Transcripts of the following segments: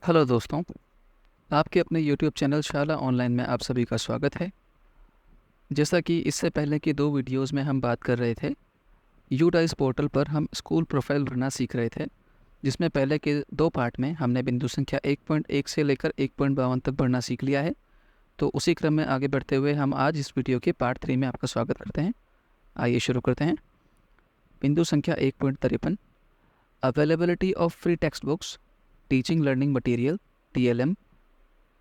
Hello दोस्तों, आपके अपने यूट्यूब चैनल शाला ऑनलाइन में आप सभी का स्वागत है। जैसा कि इससे पहले की 2 वीडियोस में हम बात कर रहे थे, यूडाइस पोर्टल पर हम स्कूल प्रोफाइल भरना सीख रहे थे, जिसमें पहले के 2 पार्ट में हमने बिंदु संख्या 1.1 से लेकर 1.52 तक भरना सीख लिया है। तो उसी क्रम में आगे बढ़ते हुए हम आज इस वीडियो के पार्ट 3 में आपका स्वागत करते हैं। आइए शुरू करते हैं। बिंदु संख्या 1.53, availability of free text books, teaching learning material TLM,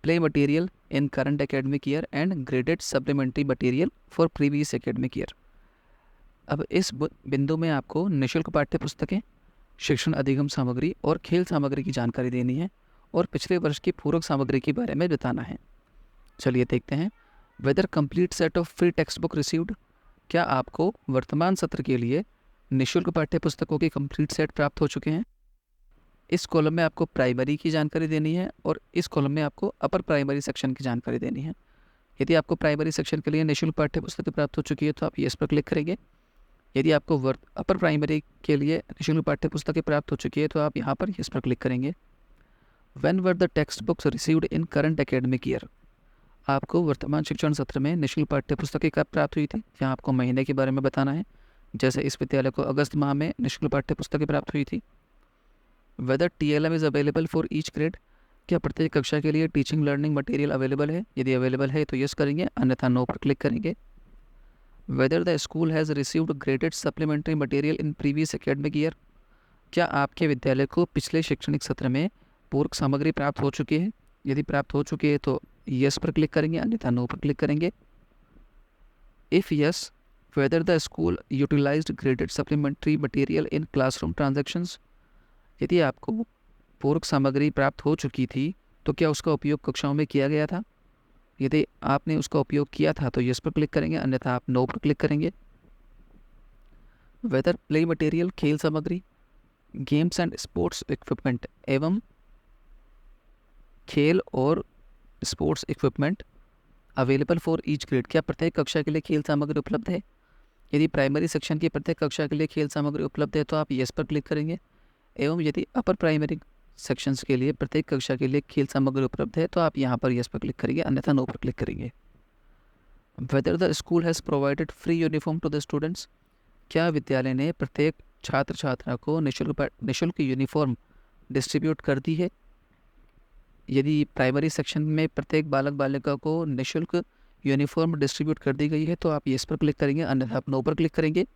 play material in current academic year and graded supplementary material for previous academic year। अब इस बिंदु में आपको निःशुल्क पाठ्य पुस्तकें, शिक्षण अधिगम सामग्री और खेल सामग्री की जानकारी देनी है और पिछले वर्ष की पूरक सामग्री के बारे में बताना है। चलिए देखते हैं। Whether complete set of free textbook received, क्या आपको वर्तमान सत्र के लिए निःशुल्क पाठ्य पुस्तकों के कंप्लीट सेट प्राप्त हो चुके हैं। इस कॉलम में आपको प्राइमरी की जानकारी देनी है और इस कॉलम में आपको अपर प्राइमरी सेक्शन की जानकारी देनी है। यदि आपको प्राइमरी सेक्शन के लिए निःशुल्क पाठ्य पुस्तकें प्राप्त हो चुकी है तो आप येस पर क्लिक करेंगे। यदि आपको अपर प्राइमरी के लिए निःशुल्क पाठ्य पुस्तकें प्राप्त हो चुकी है तो आप यहाँ पर येस पर क्लिक करेंगे। When were the text books received in current academic year, आपको वर्तमान शिक्षण सत्र में निःशुल्क पाठ्य पुस्तकें कब प्राप्त हुई थी। यहाँ आपको महीने के बारे में बताना है। जैसे इस विद्यालय को अगस्त माह में निःशुल्क पाठ्य पुस्तकें प्राप्त हुई थी। Whether TLM is available for each grade, क्या प्रत्येक कक्षा के लिए टीचिंग लर्निंग मटेरियल अवेलेबल है। यदि अवेलेबल है तो यस करेंगे, अन्यथा नो पर क्लिक करेंगे। Whether the school has received graded supplementary material in previous academic year, क्या आपके विद्यालय को पिछले शैक्षणिक सत्र में पूरक सामग्री प्राप्त हो चुकी है। यदि प्राप्त हो चुकी है तो यस पर क्लिक करेंगे, अन्यथा नो पर क्लिक करेंगे। If yes, whether the school utilised graded supplementary material in classroom transactions, यदि आपको पूरक सामग्री प्राप्त हो चुकी थी तो क्या उसका उपयोग कक्षाओं में किया गया था। यदि आपने उसका उपयोग किया था तो यस पर क्लिक करेंगे, अन्यथा आप नो पर क्लिक करेंगे। वेदर प्ले मटेरियल खेल सामग्री, गेम्स एंड स्पोर्ट्स इक्विपमेंट एवं खेल और sports equipment available for each grade, क्या प्रत्येक कक्षा के लिए खेल सामग्री उपलब्ध है। यदि प्राइमरी सेक्शन की प्रत्येक कक्षा के लिए खेल सामग्री उपलब्ध है तो आप यस पर क्लिक करेंगे। एवं यदि अपर प्राइमरी सेक्शंस के लिए प्रत्येक कक्षा के लिए खेल सामग्री उपलब्ध है तो आप यहाँ पर यस पर क्लिक करेंगे, अन्यथा नो पर क्लिक करेंगे। Whether the school has provided free uniform to the students, क्या विद्यालय ने प्रत्येक छात्र छात्रा को निःशुल्क यूनिफॉर्म डिस्ट्रीब्यूट कर दी है। यदि प्राइमरी सेक्शन में प्रत्येक बालक बालिका को निःशुल्क यूनिफॉर्म डिस्ट्रीब्यूट कर दी गई है तो आप यस पर क्लिक करेंगे, अन्यथा आप नो पर क्लिक करेंगे।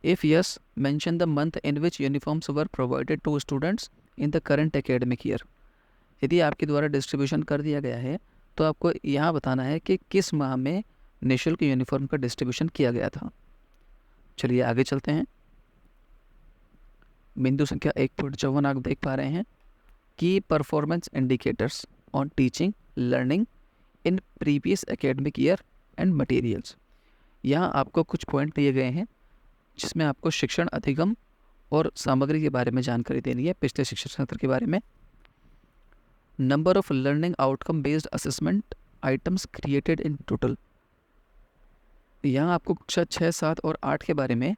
If yes, mention the month in which uniforms were provided to students in the current academic year। यदि आपके द्वारा डिस्ट्रीब्यूशन कर दिया गया है तो आपको यहाँ बताना है कि किस माह में निःशुल्क यूनिफॉर्म का डिस्ट्रीब्यूशन किया गया था। चलिए आगे चलते हैं। बिंदु संख्या 1.54 आप देख पा रहे हैं कि performance indicators on teaching learning in previous academic year and materials. यहाँ आपको कुछ पॉइंट दिए गए हैं जिसमें आपको शिक्षण अधिगम और सामग्री के बारे में जानकारी देनी है, पिछले शिक्षण सत्र के बारे में। Number of learning outcome based assessment items created in total, यहाँ आपको कक्षा 6, 7 और 8 के बारे में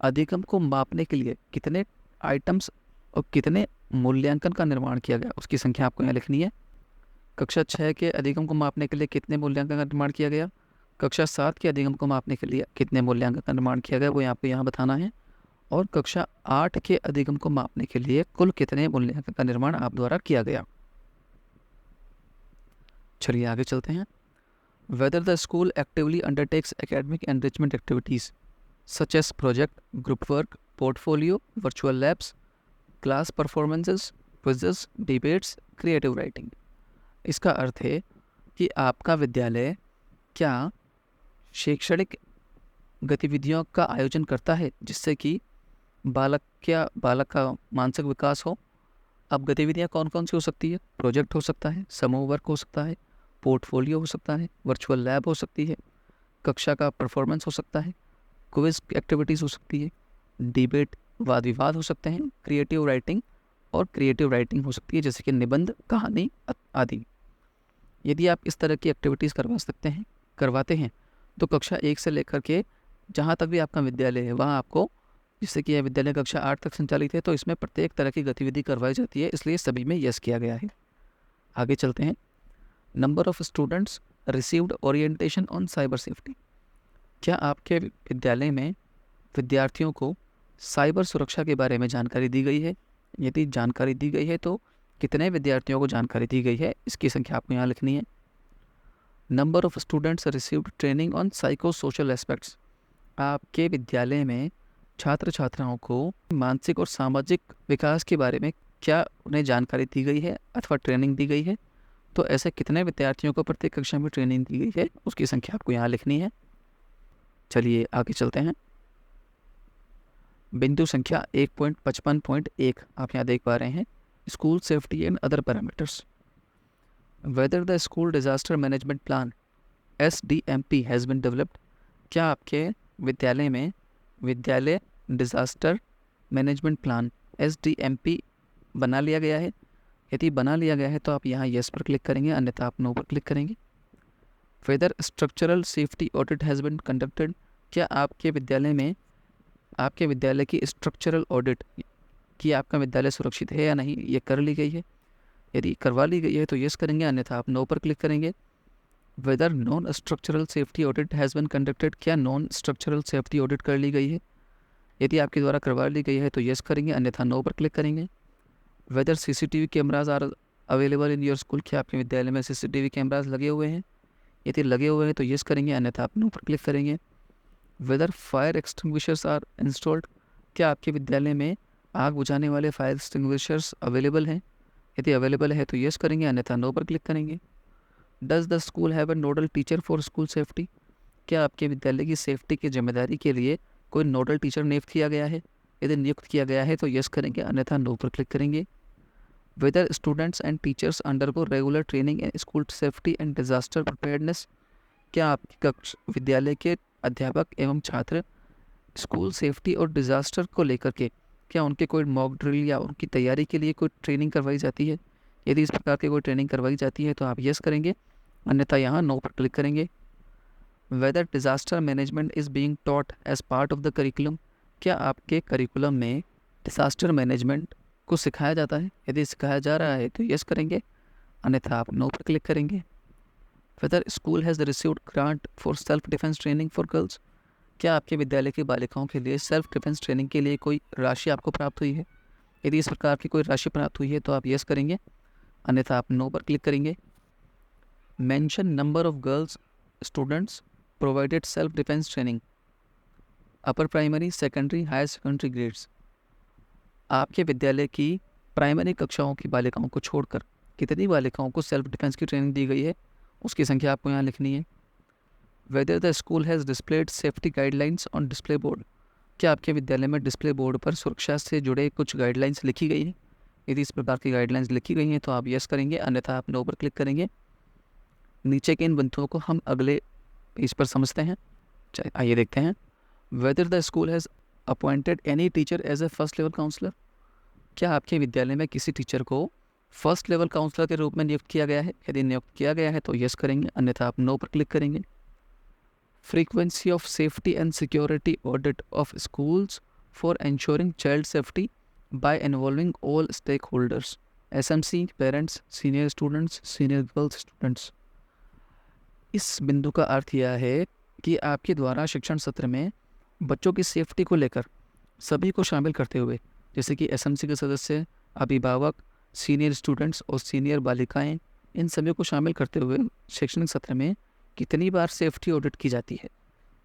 अधिगम को मापने के लिए कितने आइटम्स और कितने मूल्यांकन का निर्माण किया गया उसकी संख्या आपको यहाँ लिखनी है। कक्षा 6 के अधिगम को मापने के लिए कितने मूल्यांकन का निर्माण किया गया, कक्षा 7 के अधिगम को मापने के लिए कितने मूल्यांकन का निर्माण किया गया वो आपको यहाँ बताना है। और कक्षा 8 के अधिगम को मापने के लिए कुल कितने मूल्यांकन का निर्माण आप द्वारा किया गया। चलिए आगे चलते हैं। Whether the school actively undertakes academic enrichment activities such as project, group work, portfolio, virtual labs, class performances, quizzes, debates, creative writing. इसका अर्थ है कि आपका विद्यालय क्या शैक्षणिक गतिविधियों का आयोजन करता है जिससे कि बालक का मानसिक विकास हो। अब गतिविधियाँ कौन कौन सी हो सकती है, प्रोजेक्ट हो सकता है, समूह वर्क हो सकता है, पोर्टफोलियो हो सकता है, वर्चुअल लैब हो सकती है, कक्षा का परफॉर्मेंस हो सकता है, क्विज एक्टिविटीज़ हो सकती है, डिबेट वाद विवाद हो सकते हैं, क्रिएटिव राइटिंग हो सकती है जैसे कि निबंध, कहानी आदि। यदि आप इस तरह की एक्टिविटीज़ करवाते हैं तो कक्षा 1 से लेकर के जहाँ तक भी आपका विद्यालय है वहाँ आपको जिससे कि यह विद्यालय कक्षा 8 तक संचालित है, तो इसमें प्रत्येक तरह की गतिविधि करवाई जाती है, इसलिए सभी में यस किया गया है। आगे चलते हैं। Number of students received orientation on cyber safety. क्या आपके विद्यालय में विद्यार्थियों को साइबर सुरक्षा के बारे में जानकारी दी गई है? यदि जानकारी दी गई है तो कितने विद्यार्थियों को जानकारी दी गई है, इसकी संख्या आपको यहाँ लिखनी है। Number of students received training on psycho social aspects. आपके विद्यालय में छात्र छात्राओं को मानसिक और सामाजिक विकास के बारे में क्या उन्हें जानकारी दी गई है अथवा ट्रेनिंग दी गई है? तो ऐसे कितने विद्यार्थियों को प्रत्येक कक्षा में ट्रेनिंग दी गई है, उसकी संख्या आपको यहाँ लिखनी है। चलिए आगे चलते हैं। बिंदु संख्या 1.55.1 आप यहाँ देख पा रहे हैं, school safety and other parameters. Weather the school disaster management plan SDMP has been developed. क्या आपके विद्यालय में विद्यालय डिजास्टर मैनेजमेंट प्लान SDMP बना लिया गया है? यदि बना लिया गया है तो आप यहाँ यस पर क्लिक करेंगे, अन्यथा आप नो पर क्लिक करेंगे। Whether structural safety audit has been conducted. क्या आपके विद्यालय में आपके विद्यालय की स्ट्रक्चरल ऑडिट कि आपका विद्यालय सुरक्षित है या नहीं, ये कर ली गई है? यदि करवा ली गई है तो यस करेंगे, अन्यथा आप नो पर क्लिक करेंगे। Whether non structural safety audit has been conducted. क्या नॉन स्ट्रक्चरल सेफ्टी ऑडिट कर ली गई है? यदि आपके द्वारा करवा ली गई है तो यस करेंगे, अन्यथा नो पर क्लिक करेंगे। Whether CCTV cameras are available in your school. क्या आपके विद्यालय में CCTV कैमराज लगे हुए हैं? यदि लगे हुए हैं तो यस करेंगे, अन्यथा आप नो पर क्लिक करेंगे। Whether fire extinguishers are installed. क्या आपके विद्यालय में आग बुझाने वाले फायर एक्सटिंग्विशर्स अवेलेबल हैं? यदि अवेलेबल है तो यस करेंगे, अन्यथा नो पर क्लिक करेंगे। Does the school have a nodal teacher for school safety. क्या आपके विद्यालय की सेफ्टी की जिम्मेदारी के लिए कोई नोडल टीचर नियुक्त किया गया है? यदि नियुक्त किया गया है तो यस करेंगे, अन्यथा नो पर क्लिक करेंगे। Whether students and teachers undergo regular training in school safety and disaster preparedness. क्या आपके विद्यालय के अध्यापक एवं छात्र स्कूल सेफ्टी और डिजास्टर को लेकर के क्या उनके कोई मॉक ड्रिल या उनकी तैयारी के लिए कोई ट्रेनिंग करवाई जाती है? यदि इस प्रकार की कोई ट्रेनिंग करवाई जाती है तो आप यस करेंगे, अन्यथा यहाँ नो पर क्लिक करेंगे। Whether disaster management is being taught as part of the curriculum. क्या आपके करिकुलम में डिजास्टर मैनेजमेंट को सिखाया जाता है? यदि सिखाया जा रहा है तो यस करेंगे, अन्यथा आप नो पर क्लिक करेंगे। Whether school has received grant for self defence training for girls. क्या आपके विद्यालय की बालिकाओं के लिए सेल्फ डिफेंस ट्रेनिंग के लिए कोई राशि आपको प्राप्त हुई है? यदि इस प्रकार की कोई राशि प्राप्त हुई है तो आप यस करेंगे, अन्यथा आप नो पर क्लिक करेंगे। Mention number of girls students provided self defence training upper primary secondary higher secondary grades. आपके विद्यालय की प्राइमरी कक्षाओं की बालिकाओं को छोड़कर कितनी बालिकाओं को सेल्फ डिफेंस की ट्रेनिंग दी गई है, उसकी संख्या आपको यहाँ लिखनी है। Whether the school has displayed safety guidelines on display board. क्या आपके विद्यालय में डिस्प्ले बोर्ड पर सुरक्षा से जुड़े कुछ गाइडलाइंस लिखी गई है? यदि इस प्रकार की गाइडलाइंस लिखी गई हैं तो आप यस करेंगे, अन्यथा आप नो पर क्लिक करेंगे। नीचे के इन बिंदुओं को हम अगले पेज पर समझते हैं। आइए देखते हैं। Whether the school has appointed any teacher as a first level counsellor. क्या आपके विद्यालय में किसी टीचर को फर्स्ट लेवल काउंसलर के रूप में नियुक्त किया गया है? यदि नियुक्त किया गया है तो यस करेंगे, अन्यथा आप नो पर क्लिक करेंगे। Frequency of safety and security audit of schools for ensuring child safety by involving all stakeholders SMC, parents, senior students, senior girls students. इस बिंदु का अर्थ यह है कि आपके द्वारा शिक्षण सत्र में बच्चों की सेफ्टी को लेकर सभी को शामिल करते हुए, जैसे कि SMC के सदस्य, अभिभावक, सीनियर स्टूडेंट्स और सीनियर बालिकाएं, इन सभी को शामिल करते हुए शैक्षणिक सत्र में कितनी बार सेफ्टी ऑडिट की जाती है?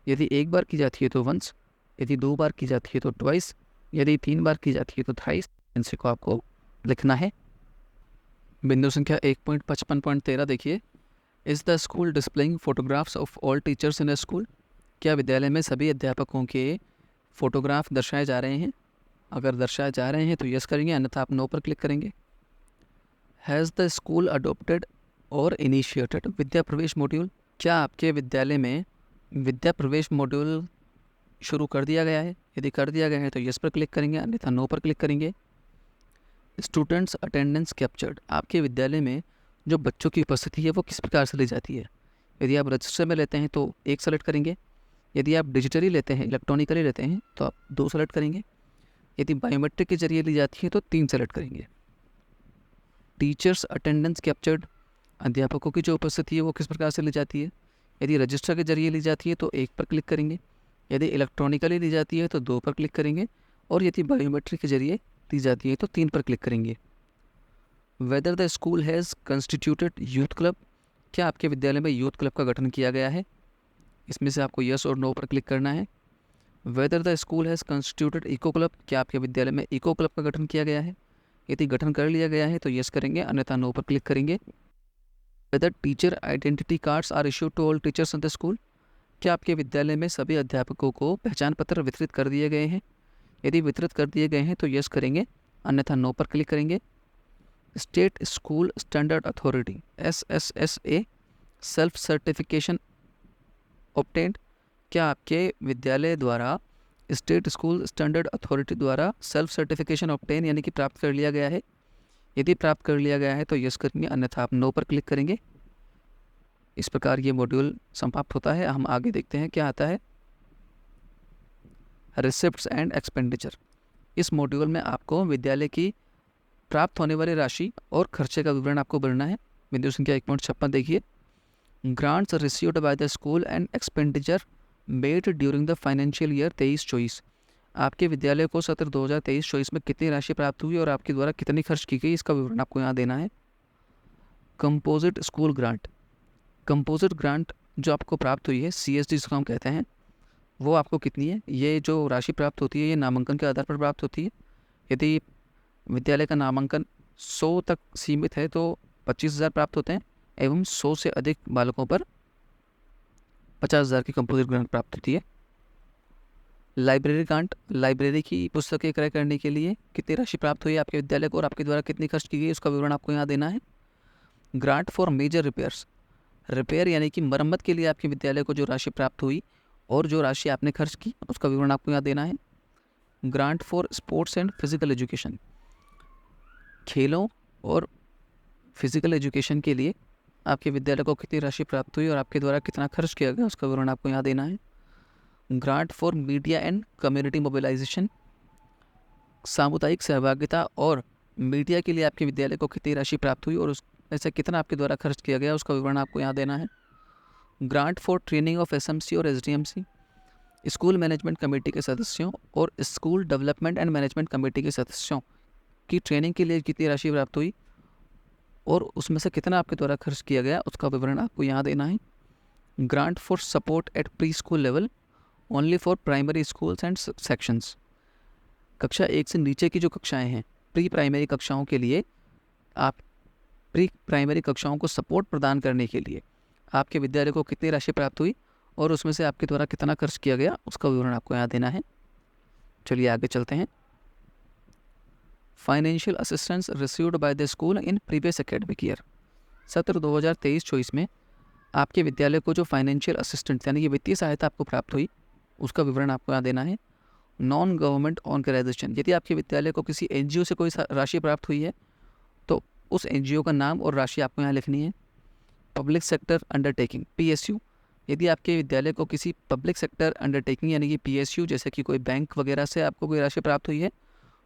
यदि एक बार की जाती है तो वंस, यदि 2 बार की जाती है तो ट्वाइस, यदि 3 बार की जाती है तो थ्राइस। इनसे को आपको लिखना है। बिंदु संख्या 1.55.13 देखिए। Is the school displaying photographs of all teachers in a school. क्या विद्यालय में सभी अध्यापकों के फोटोग्राफ दर्शाए जा रहे हैं? अगर दर्शाए जा रहे हैं तो यस करेंगे, अन्यथा आप नो पर क्लिक करेंगे। हैज़ द स्कूल अडोप्टेड और इनिशिएटेड विद्या प्रवेश मॉड्यूल। क्या आपके विद्यालय में विद्या प्रवेश मॉड्यूल शुरू कर दिया गया है? यदि कर दिया गया है तो यस पर क्लिक करेंगे, अन्यथा नो पर क्लिक करेंगे। Students attendance captured. आपके विद्यालय में जो बच्चों की उपस्थिति है वो किस प्रकार से ली जाती है? यदि आप रजिस्टर में लेते हैं तो 1 सेलेक्ट करेंगे, यदि आप डिजिटली लेते हैं, इलेक्ट्रॉनिकली लेते हैं, तो आप 2 सेलेक्ट करेंगे। यदि बायोमेट्रिक के जरिए ली जाती है तो 3 सेलेक्ट करेंगे। टीचर्स अटेंडेंस कैप्चर्ड, अध्यापकों की जो उपस्थिति है वो किस प्रकार से ली जाती है। यदि रजिस्टर के जरिए ली जाती है तो 1 पर क्लिक करेंगे। यदि इलेक्ट्रॉनिकली ली जाती है तो 2 पर क्लिक करेंगे। और यदि बायोमेट्रिक के जरिए ली जाती है तो 3 पर क्लिक करेंगे। Whether the school has constituted youth club, क्या आपके विद्यालय में यूथ क्लब का गठन किया गया है। इसमें से आपको यस और नो पर क्लिक करना है। Whether the school has constituted eco club, क्या आपके विद्यालय में इको क्लब का गठन किया गया है। यदि गठन कर लिया गया है तो यस करेंगे, अन्यथा नो पर क्लिक करेंगे। Whether teacher identity cards are issued to all teachers in the school, क्या आपके विद्यालय में सभी अध्यापकों को पहचान पत्र वितरित कर दिए गए हैं। यदि वितरित कर दिए गए हैं तो यस करेंगे, अन्यथा नो पर क्लिक करेंगे। State school standard authority SSSA self certification obtained, क्या आपके विद्यालय द्वारा स्टेट स्कूल स्टैंडर्ड अथॉरिटी द्वारा सेल्फ सर्टिफिकेशन ऑब्टेन यानी कि प्राप्त कर लिया गया है। यदि प्राप्त कर लिया गया है तो यस करेंगे, अन्यथा आप नो पर क्लिक करेंगे। इस प्रकार ये मॉड्यूल समाप्त होता है। हम आगे देखते हैं क्या आता है। रिसिप्ट्स एंड एक्सपेंडिचर, इस मॉड्यूल में आपको विद्यालय की प्राप्त होने वाली राशि और खर्चे का विवरण आपको भरना है। बिंदु संख्या 1.56 देखिए। Grants received by the school and expenditure made during the financial year 23-24, आपके विद्यालय को सत्र 2023-24 में कितनी राशि प्राप्त हुई और आपके द्वारा कितनी खर्च की गई, इसका विवरण आपको यहाँ देना है। Composite school grant, composite grant जो आपको प्राप्त हुई है CSD जिसको हम कहते हैं, वो आपको कितनी है। ये जो राशि प्राप्त होती है ये नामांकन के आधार पर प्राप्त होती है। यदि विद्यालय का नामांकन 100 तक सीमित है तो 25,000 प्राप्त होते हैं एवं 100 से अधिक बालकों पर 50,000 की कंपोजिट ग्रांट प्राप्त होती है। लाइब्रेरी ग्रांट, लाइब्रेरी की पुस्तकें क्रय करने के लिए कितनी राशि प्राप्त हुई आपके विद्यालय को और आपके द्वारा कितनी खर्च की गई, उसका विवरण आपको यहाँ देना है। Grant for major repairs, repair यानी कि मरम्मत के लिए आपके विद्यालय को जो राशि प्राप्त हुई और जो राशि आपने खर्च की उसका विवरण आपको यहाँ देना है। Grant for sports and physical education, खेलों और फिजिकल एजुकेशन के लिए आपके विद्यालय को कितनी राशि प्राप्त हुई और आपके द्वारा कितना खर्च किया गया उसका विवरण आपको यहाँ देना है। Grant for media and community mobilisation, सामुदायिक सहभागिता और मीडिया के लिए आपके विद्यालय को कितनी राशि प्राप्त हुई और उसमें से कितना आपके द्वारा खर्च किया गया उसका विवरण आपको यहाँ देना है। Grant for training of SMC और SDMC, स्कूल मैनेजमेंट कमेटी के सदस्यों और school development and management committee के सदस्यों की ट्रेनिंग के लिए कितनी राशि प्राप्त हुई और उसमें से कितना आपके द्वारा खर्च किया गया उसका विवरण आपको यहाँ देना है। Grant for support at pre school level only for primary schools and sections, कक्षा 1 से नीचे की जो कक्षाएं हैं प्री प्राइमरी कक्षाओं के लिए, आप प्री प्राइमरी कक्षाओं को सपोर्ट प्रदान करने के लिए आपके विद्यालय को कितनी राशि प्राप्त हुई और उसमें से आपके द्वारा कितना खर्च किया गया उसका विवरण आपको यहाँ देना है। चलिए आगे चलते हैं। Financial assistance received by the school in previous academic year, सत्र 2023-24 में आपके विद्यालय को जो फाइनेंशियल असिस्टेंट यानी कि वित्तीय सहायता आपको प्राप्त हुई उसका विवरण आपको यहाँ देना है। नॉन गवर्नमेंट ऑर्गेनाइजेशन, यदि आपके विद्यालय को किसी NGO से कोई राशि प्राप्त हुई है तो उस NGO का नाम और राशि आपको यहाँ लिखनी है। पब्लिक सेक्टर अंडरटेकिंग PSU, यदि आपके विद्यालय को किसी पब्लिक सेक्टर अंडरटेकिंग यानी कि PSU जैसे कि कोई बैंक वगैरह से आपको कोई राशि प्राप्त हुई है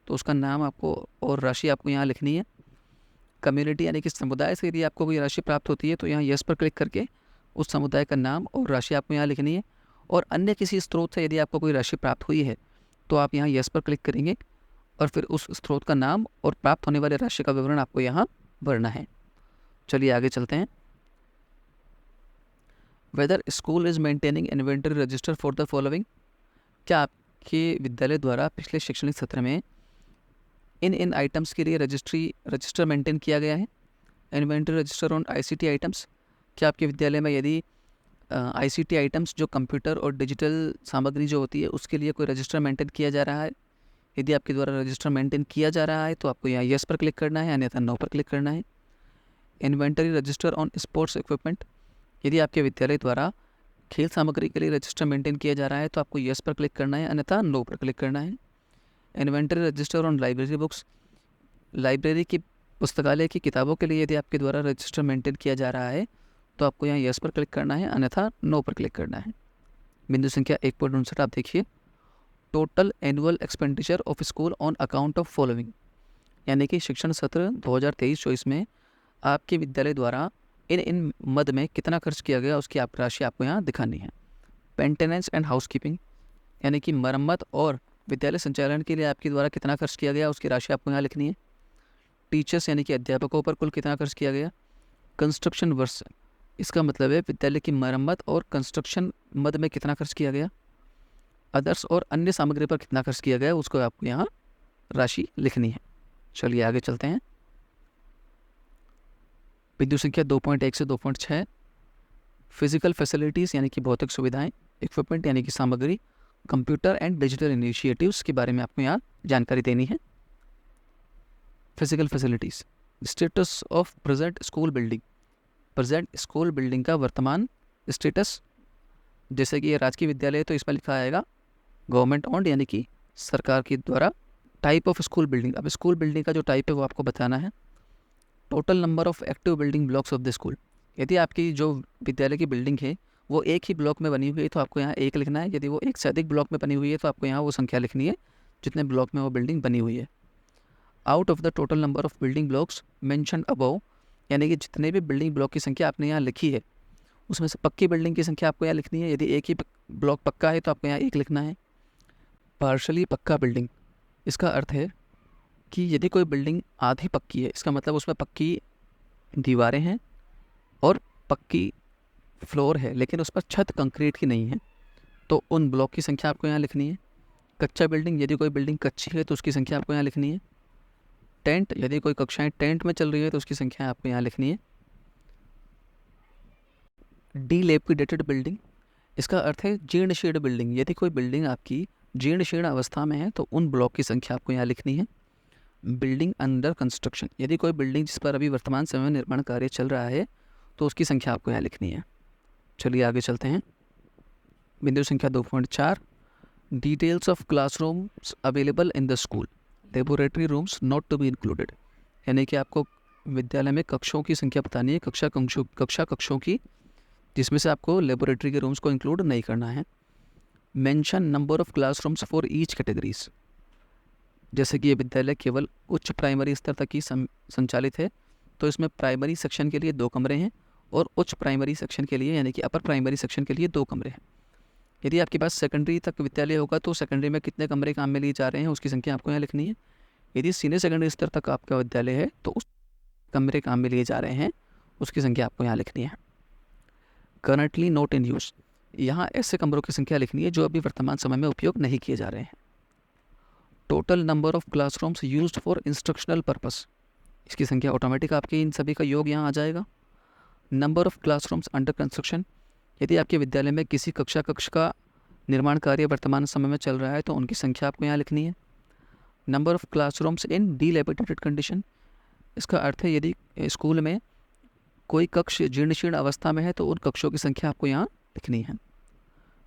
तो उसका नाम आपको और राशि आपको यहाँ लिखनी है। कम्युनिटी यानी कि समुदाय से यदि आपको कोई राशि प्राप्त होती है तो यहाँ यस पर क्लिक करके उस समुदाय का नाम और राशि आपको यहाँ लिखनी है। और अन्य किसी स्रोत से यदि आपको कोई राशि प्राप्त हुई है तो आप यहाँ यस पर क्लिक करेंगे और फिर उस स्रोत का नाम और प्राप्त होने वाली राशि का विवरण आपको यहाँ भरना है। चलिए आगे चलते हैं। Whether school is maintaining inventory register for the following, क्या आपके विद्यालय द्वारा पिछले शैक्षणिक सत्र में इन आइटम्स के लिए रजिस्टर मेंटेन किया गया है। Inventory register on ICT items, क्या आपके विद्यालय में यदि ICT आइटम्स जो कंप्यूटर और डिजिटल सामग्री जो होती है उसके लिए कोई रजिस्टर मेंटेन किया जा रहा है। यदि आपके द्वारा रजिस्टर मेंटेन किया जा रहा है तो आपको यहाँ यस पर क्लिक करना है, अन्यथा नो पर क्लिक करना है। Inventory register on sports equipment, यदि आपके विद्यालय द्वारा खेल सामग्री के लिए रजिस्टर मेंटेन किया जा रहा है तो आपको यस पर क्लिक करना है, अन्यथा नो पर क्लिक करना है। Inventory register on library books, library की पुस्तकालय की किताबों के लिए यदि आपके द्वारा रजिस्टर मेंटेन किया जा रहा है तो आपको यहाँ यस पर क्लिक करना है, अन्यथा नो पर क्लिक करना है। बिंदु संख्या 1.59 आप देखिए, total annual expenditure of school on account of following, यानी कि शिक्षण सत्र 2023-24 में आपके विद्यालय द्वारा इन मद में कितना खर्च किया गया उसकी आप राशि आपको यहाँ दिखानी है। मेंटेनेंस एंड हाउसकीपिंग, यानी कि मरम्मत और विद्यालय संचालन के लिए आपके द्वारा कितना खर्च किया गया उसकी राशि आपको यहाँ लिखनी है। टीचर्स यानी कि अध्यापकों पर कुल कितना खर्च किया गया। कंस्ट्रक्शन वर्ष, इसका मतलब है विद्यालय की मरम्मत और कंस्ट्रक्शन मद में कितना खर्च किया गया। अदर्स और अन्य सामग्री पर कितना खर्च किया गया उसको आपको यहाँ राशि लिखनी है। चलिए आगे चलते हैं। बिंदु संख्या 2.1 से 2.6, फिजिकल फैसिलिटीज़ यानी कि भौतिक सुविधाएं, इक्विपमेंट यानी कि सामग्री, कंप्यूटर एंड डिजिटल इनिशिएटिव्स के बारे में आपको यहाँ जानकारी देनी है। Physical facilities, status of present school building, present school building का वर्तमान स्टेटस, जैसे कि ये राजकीय विद्यालय है तो इसमें लिखा आएगा गवर्नमेंट ऑन्ड यानी कि सरकार के द्वारा। टाइप ऑफ स्कूल बिल्डिंग, अब स्कूल बिल्डिंग का जो टाइप है वो आपको बताना है। Total number of active building blocks of the school, यदि आपकी जो विद्यालय की बिल्डिंग है वो एक ही ब्लॉक में बनी हुई है तो आपको यहाँ एक लिखना है। यदि वो एक से अधिक ब्लॉक में बनी हुई है तो आपको यहाँ वो संख्या लिखनी है जितने ब्लॉक में वो बिल्डिंग बनी हुई है। Out of the total number of building blocks mention above, यानी कि जितने भी बिल्डिंग ब्लॉक की संख्या आपने यहाँ लिखी है उसमें से पक्की बिल्डिंग की संख्या आपको यहाँ लिखनी है। यदि एक ही ब्लॉक पक्का है तो आपको यहाँ एक लिखना है। पार्शली पक्का बिल्डिंग, इसका अर्थ है कि यदि कोई बिल्डिंग आधी पक्की है इसका मतलब उसमें पक्की दीवारें हैं और पक्की फ्लोर है लेकिन उस पर छत कंक्रीट की नहीं है तो उन ब्लॉक की संख्या आपको यहाँ लिखनी है। कच्चा बिल्डिंग, यदि कोई बिल्डिंग कच्ची है तो उसकी संख्या आपको यहाँ लिखनी है। टेंट, यदि कोई कक्षाएं टेंट में चल रही है तो उसकी संख्या आपको यहाँ लिखनी है। डिलेपिडेटेड बिल्डिंग, इसका अर्थ है जीर्ण शीर्ण बिल्डिंग, यदि कोई बिल्डिंग आपकी जीर्ण शीर्ण अवस्था में है तो उन ब्लॉक की संख्या आपको यहाँ लिखनी है। बिल्डिंग अंडर कंस्ट्रक्शन, यदि कोई बिल्डिंग जिस पर अभी वर्तमान समय में निर्माण कार्य चल रहा है तो उसकी संख्या आपको यहाँ लिखनी है। चलिए आगे चलते हैं। बिंदु संख्या 2.4, details of classrooms available in the school, laboratory rooms not to be included, यानी कि आपको विद्यालय में कक्षों की संख्या बतानी है, कक्षा कक्षों की, जिसमें से आपको लेबोरेटरी के रूम्स को इंक्लूड नहीं करना है। Mention number of classrooms for each categories, जैसे कि ये विद्यालय केवल उच्च प्राइमरी स्तर तक ही संचालित है तो इसमें प्राइमरी सेक्शन के लिए 2 कमरे हैं और उच्च प्राइमरी सेक्शन के लिए यानी कि अपर प्राइमरी सेक्शन के लिए 2 कमरे हैं। यदि आपके पास सेकेंडरी तक विद्यालय होगा तो सेकेंडरी में कितने कमरे काम में लिए जा रहे हैं उसकी संख्या आपको यहाँ लिखनी है। यदि सीनियर सेकेंडरी स्तर तक आपका विद्यालय है तो उस कमरे काम में लिए जा रहे हैं उसकी संख्या आपको यहाँ लिखनी है। करंटली नॉट इन यूज़, यहाँ ऐसे कमरों की संख्या लिखनी है जो अभी वर्तमान समय में उपयोग नहीं किए जा रहे हैं। Total number of classrooms used for instructional purpose, इसकी संख्या ऑटोमेटिक आपके इन सभी का योग यहाँ आ जाएगा। Number of classrooms under construction, यदि आपके विद्यालय में किसी कक्ष का निर्माण कार्य वर्तमान समय में चल रहा है तो उनकी संख्या आपको यहाँ लिखनी है। Number of classrooms in dilapidated condition, इसका अर्थ है यदि स्कूल में कोई कक्ष जीर्ण शीर्ण अवस्था में है तो उन कक्षों की संख्या आपको यहाँ लिखनी है।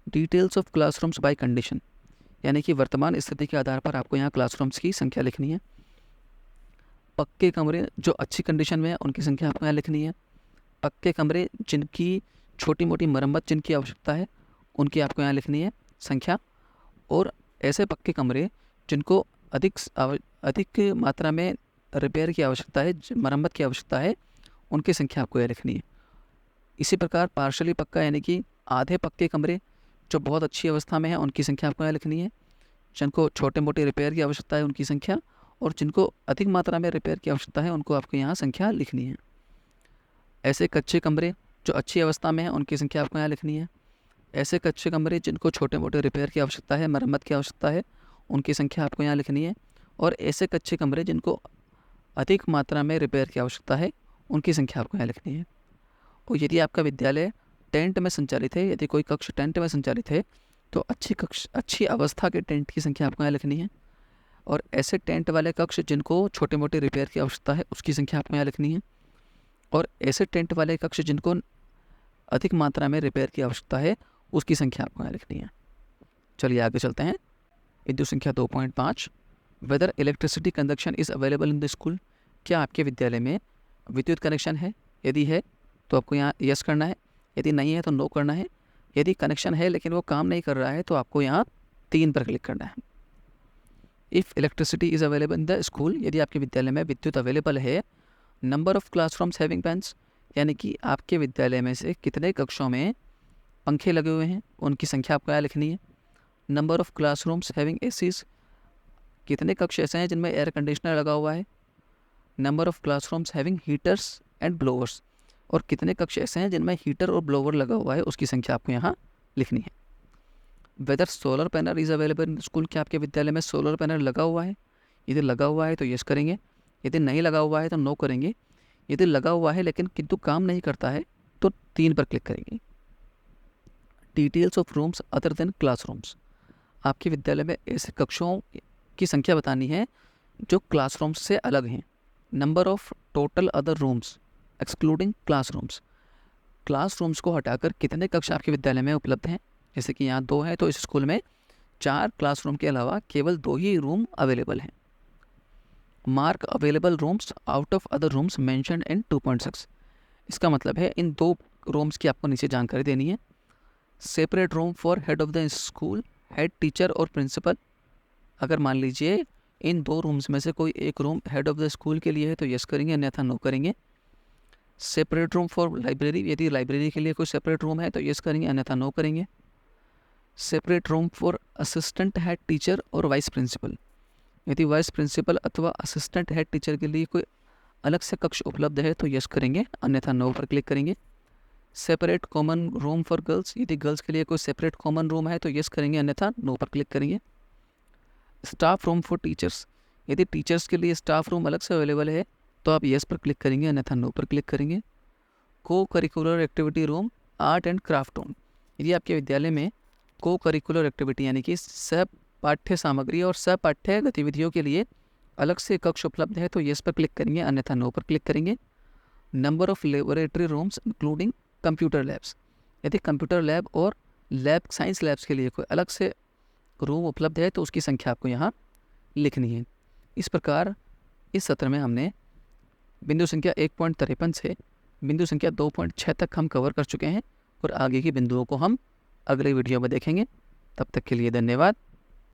Details of classrooms by condition, यानी कि वर्तमान स्थिति के आधार पर आपको यहाँ क्लासरूम्स की संख्या लिखनी है। पक्के कमरे जो अच्छी कंडीशन में है उनकी संख्या आपको यहाँ लिखनी है। पक्के कमरे जिनकी छोटी मोटी मरम्मत जिनकी आवश्यकता है उनकी आपको यहाँ लिखनी है संख्या। और ऐसे पक्के कमरे जिनको अधिक मात्रा में रिपेयर की आवश्यकता है, मरम्मत की आवश्यकता है, उनकी संख्या आपको यहाँ लिखनी है। इसी प्रकार पार्शली पक्का यानी कि आधे पक्के कमरे जो बहुत अच्छी अवस्था में है उनकी संख्या आपको यहाँ लिखनी है। जिनको छोटे मोटे रिपेयर की आवश्यकता है उनकी संख्या, और जिनको अधिक मात्रा में रिपेयर की आवश्यकता है उनको आपको यहाँ संख्या लिखनी है। ऐसे कच्चे कमरे जो अच्छी अवस्था में है उनकी संख्या आपको यहाँ लिखनी है। ऐसे कच्चे कमरे जिनको छोटे मोटे रिपेयर की आवश्यकता है, मरम्मत की आवश्यकता है, उनकी संख्या आपको यहाँ लिखनी है। और ऐसे कच्चे कमरे जिनको अधिक मात्रा में रिपेयर की आवश्यकता है उनकी संख्या आपको यहाँ लिखनी है। और यदि आपका विद्यालय टेंट में संचालित है, यदि कोई कक्ष टेंट में संचालित है तो अच्छी अवस्था के टेंट की संख्या आपको यहाँ लिखनी है। और ऐसे टेंट वाले कक्ष जिनको छोटे मोटे रिपेयर की आवश्यकता है उसकी संख्या आपको यहाँ लिखनी है। और ऐसे टेंट वाले कक्ष जिनको अधिक मात्रा में रिपेयर की आवश्यकता है उसकी संख्या आपको यहाँ लिखनी है। चलिए आगे चलते हैं। बिंदु संख्या 2.5, whether electricity connection is available in the school, क्या आपके विद्यालय में विद्युत कनेक्शन है? यदि है तो आपको यहाँ यस करना है, यदि नहीं है तो नो करना है। यदि कनेक्शन है लेकिन वो काम नहीं कर रहा है तो आपको यहाँ 3 पर क्लिक करना है। If electricity is available in the school, यदि आपके विद्यालय में विद्युत अवेलेबल है। Number of classrooms having fans, यानी कि आपके विद्यालय में से कितने कक्षों में पंखे लगे हुए हैं, उनकी संख्या आपको यहाँ लिखनी है। Number of classrooms having ACs, कितने कक्ष ऐसे हैं जिनमें एयर कंडीशनर लगा हुआ है। Number of classrooms having heaters and blowers, और कितने कक्ष ऐसे हैं जिनमें हीटर और ब्लोअर लगा हुआ है, उसकी संख्या आपको यहाँ लिखनी है। Whether solar panel is available in school, क्या आपके विद्यालय में सोलर पैनल लगा हुआ है। यदि लगा हुआ है तो यस करेंगे, यदि नहीं लगा हुआ है तो नो करेंगे। यदि लगा हुआ है लेकिन किंतु काम नहीं करता है तो 3 पर क्लिक करेंगे। Details of rooms other than classrooms, आपके विद्यालय में ऐसे कक्षों की संख्या बतानी है जो क्लासरूम्स से अलग हैं। Number of total other rooms excluding classrooms, classrooms को हटाकर कितने कक्ष आपके विद्यालय में उपलब्ध हैं। जैसे कि यहाँ 2 हैं तो इस स्कूल में 4 क्लासरूम के अलावा केवल 2 ही रूम अवेलेबल हैं। Mark available rooms out of other rooms mentioned in 2.6, इसका मतलब है इन 2 रूम्स की आपको नीचे जानकारी देनी है। Separate room for head of the school, head teacher और प्रिंसिपल, अगर मान लीजिए इन 2 रूम्स में से कोई एक room head of the school के लिए है तो यस करेंगे, अन्यथा नो करेंगे। सेपरेट रूम फॉर लाइब्रेरी, यदि लाइब्रेरी के लिए कोई सेपरेट रूम है तो यस करेंगे, अन्यथा नो करेंगे। Separate room for assistant head teacher और वाइस प्रिंसिपल, यदि वाइस प्रिंसिपल अथवा असिस्टेंट हेड टीचर के लिए कोई अलग से कक्ष उपलब्ध है तो यस करेंगे, अन्यथा नो पर क्लिक करेंगे। Separate common room for girls, यदि गर्ल्स के लिए कोई सेपरेट कॉमन रूम है तो यस करेंगे, अन्यथा नो पर क्लिक करेंगे। स्टाफ रूम फॉर टीचर्स, यदि टीचर्स के लिए स्टाफ रूम अलग से अवेलेबल है तो आप यस पर क्लिक करेंगे, अन्यथा नो पर क्लिक करेंगे। को curricular activity room art and craft room, यदि आपके विद्यालय में को करिकुलर एक्टिविटी यानी कि सह पाठ्य सामग्री और सह पाठ्य गतिविधियों के लिए अलग से कक्ष उपलब्ध है तो यस पर क्लिक करेंगे, अन्यथा नो पर क्लिक करेंगे। Number of laboratory rooms including computer labs, यदि कंप्यूटर लैब और लैब साइंस लैब्स के लिए कोई अलग से रूम उपलब्ध है तो उसकी संख्या आपको यहाँ लिखनी है। इस प्रकार इस सत्र में हमने बिंदु संख्या 1.53 से बिंदु संख्या 2.6 तक हम कवर कर चुके हैं और आगे की बिंदुओं को हम अगले वीडियो में देखेंगे। तब तक के लिए धन्यवाद।